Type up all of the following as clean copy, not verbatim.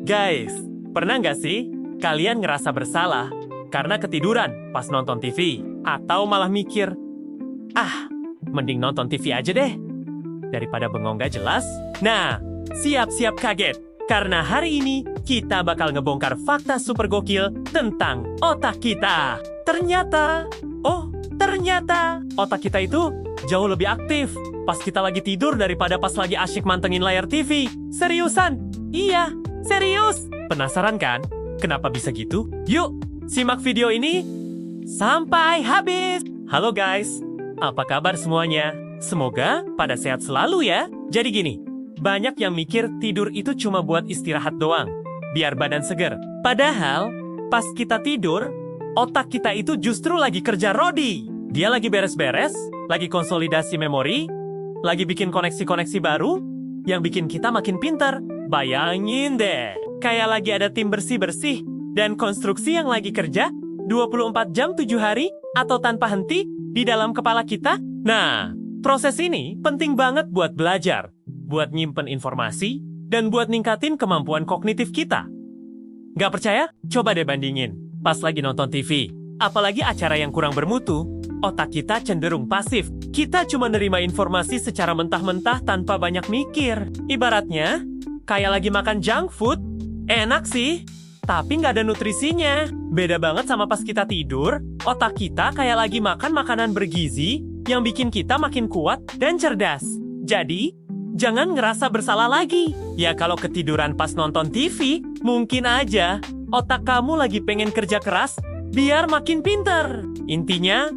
Guys, pernah nggak sih kalian ngerasa bersalah karena ketiduran pas nonton TV? Atau malah mikir, mending nonton TV aja deh, daripada bengong gak jelas? Nah, siap-siap kaget, karena hari ini kita bakal ngebongkar fakta super gokil tentang otak kita. Ternyata otak kita itu jauh lebih aktif pas kita lagi tidur daripada pas lagi asyik mantengin layar TV. Seriusan? Iya, serius. Penasaran kan? Kenapa bisa gitu? Yuk, simak video ini sampai habis. Halo guys, apa kabar semuanya? Semoga pada sehat selalu ya. Jadi gini, banyak yang mikir tidur itu cuma buat istirahat doang, biar badan seger. Padahal, pas kita tidur, otak kita itu justru lagi kerja rodi. Dia lagi beres-beres, lagi konsolidasi memori, lagi bikin koneksi-koneksi baru, yang bikin kita makin pintar. Bayangin deh, kayak lagi ada tim bersih-bersih dan konstruksi yang lagi kerja 24 jam 7 hari atau tanpa henti di dalam kepala kita. Nah, proses ini penting banget buat belajar, buat nyimpen informasi, dan buat ningkatin kemampuan kognitif kita. Gak percaya? Coba deh bandingin. Pas lagi nonton TV, apalagi acara yang kurang bermutu, otak kita cenderung pasif. Kita cuma nerima informasi secara mentah-mentah tanpa banyak mikir. Ibaratnya, kayak lagi makan junk food. Enak sih, tapi nggak ada nutrisinya. Beda banget sama pas kita tidur, otak kita kayak lagi makan makanan bergizi yang bikin kita makin kuat dan cerdas. Jadi, jangan ngerasa bersalah lagi. Ya kalau ketiduran pas nonton TV, mungkin aja otak kamu lagi pengen kerja keras biar makin pinter. Intinya,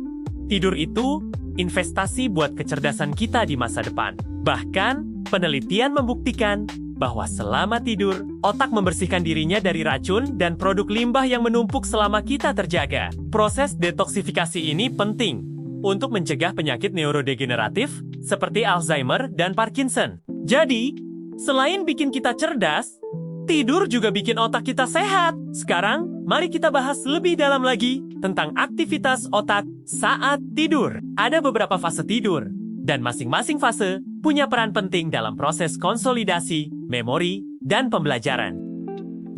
tidur itu investasi buat kecerdasan kita di masa depan. Bahkan, penelitian membuktikan bahwa selama tidur, otak membersihkan dirinya dari racun dan produk limbah yang menumpuk selama kita terjaga. Proses detoksifikasi ini penting untuk mencegah penyakit neurodegeneratif seperti Alzheimer dan Parkinson. Jadi, selain bikin kita cerdas, tidur juga bikin otak kita sehat. Sekarang, mari kita bahas lebih dalam lagi tentang aktivitas otak saat tidur. Ada beberapa fase tidur, dan masing-masing fase punya peran penting dalam proses konsolidasi, memori, dan pembelajaran.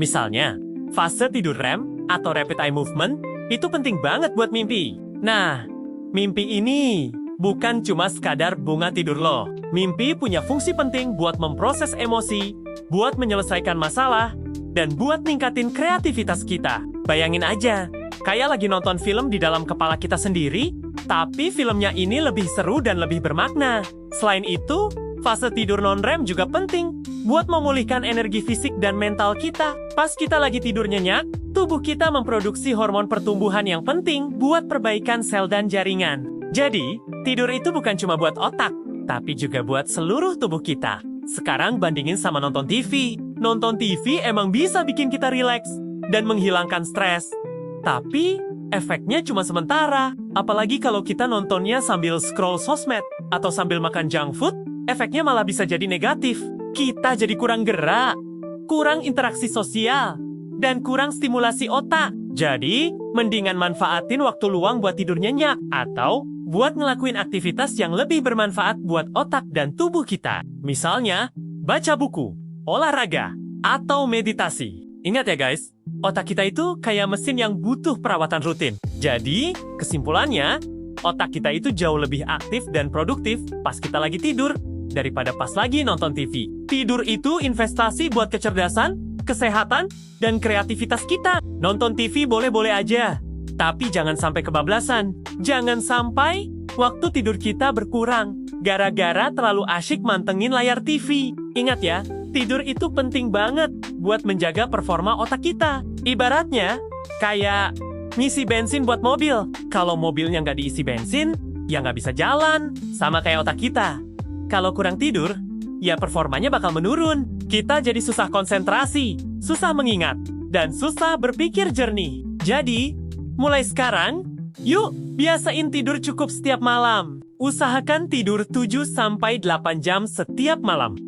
Misalnya, fase tidur REM atau Rapid Eye Movement itu penting banget buat mimpi. Nah, mimpi ini bukan cuma sekadar bunga tidur loh. Mimpi punya fungsi penting buat memproses emosi, buat menyelesaikan masalah, dan buat ningkatin kreativitas kita. Bayangin aja, kayak lagi nonton film di dalam kepala kita sendiri, tapi filmnya ini lebih seru dan lebih bermakna. Selain itu, fase tidur non-REM juga penting buat memulihkan energi fisik dan mental kita. Pas kita lagi tidur nyenyak, tubuh kita memproduksi hormon pertumbuhan yang penting buat perbaikan sel dan jaringan. Jadi, tidur itu bukan cuma buat otak, tapi juga buat seluruh tubuh kita. Sekarang bandingin sama nonton TV. Nonton TV emang bisa bikin kita rileks dan menghilangkan stres. Tapi, efeknya cuma sementara. Apalagi kalau kita nontonnya sambil scroll sosmed atau sambil makan junk food, efeknya malah bisa jadi negatif. Kita jadi kurang gerak, kurang interaksi sosial, dan kurang stimulasi otak. Jadi, mendingan manfaatin waktu luang buat tidur nyenyak atau buat ngelakuin aktivitas yang lebih bermanfaat buat otak dan tubuh kita. Misalnya, baca buku, olahraga, atau meditasi. Ingat ya guys, otak kita itu kayak mesin yang butuh perawatan rutin. Jadi, kesimpulannya, otak kita itu jauh lebih aktif dan produktif pas kita lagi tidur daripada pas lagi nonton TV. Tidur itu investasi buat kecerdasan, kesehatan, dan kreativitas kita. Nonton TV boleh-boleh aja, tapi jangan sampai kebablasan. Jangan sampai waktu tidur kita berkurang gara-gara terlalu asyik mantengin layar TV. Ingat ya, tidur itu penting banget buat menjaga performa otak kita. Ibaratnya, kayak ngisi bensin buat mobil. Kalau mobilnya nggak diisi bensin, ya nggak bisa jalan. Sama kayak otak kita. Kalau kurang tidur, ya performanya bakal menurun. Kita jadi susah konsentrasi, susah mengingat, dan susah berpikir jernih. Jadi, mulai sekarang, yuk biasain tidur cukup setiap malam. Usahakan tidur 7-8 jam setiap malam.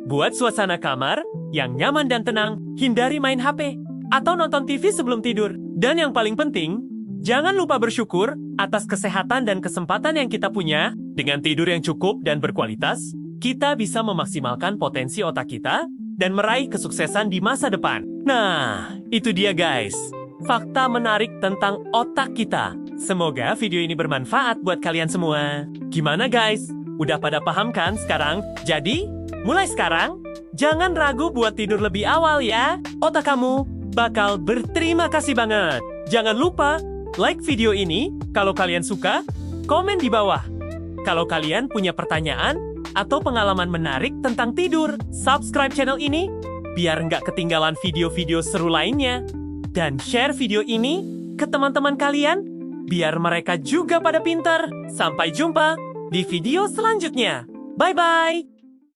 Buat suasana kamar yang nyaman dan tenang, hindari main HP atau nonton TV sebelum tidur. Dan yang paling penting, jangan lupa bersyukur atas kesehatan dan kesempatan yang kita punya. Dengan tidur yang cukup dan berkualitas, kita bisa memaksimalkan potensi otak kita dan meraih kesuksesan di masa depan. Nah, itu dia guys. Fakta menarik tentang otak kita. Semoga video ini bermanfaat buat kalian semua. Gimana guys? Udah pada paham kan sekarang? Jadi, mulai sekarang, jangan ragu buat tidur lebih awal ya. Otak kamu bakal berterima kasih banget. Jangan lupa like video ini kalau kalian suka, komen di bawah. Kalau kalian punya pertanyaan atau pengalaman menarik tentang tidur, subscribe channel ini biar nggak ketinggalan video-video seru lainnya. Dan share video ini ke teman-teman kalian biar mereka juga pada pintar. Sampai jumpa di video selanjutnya. Bye-bye!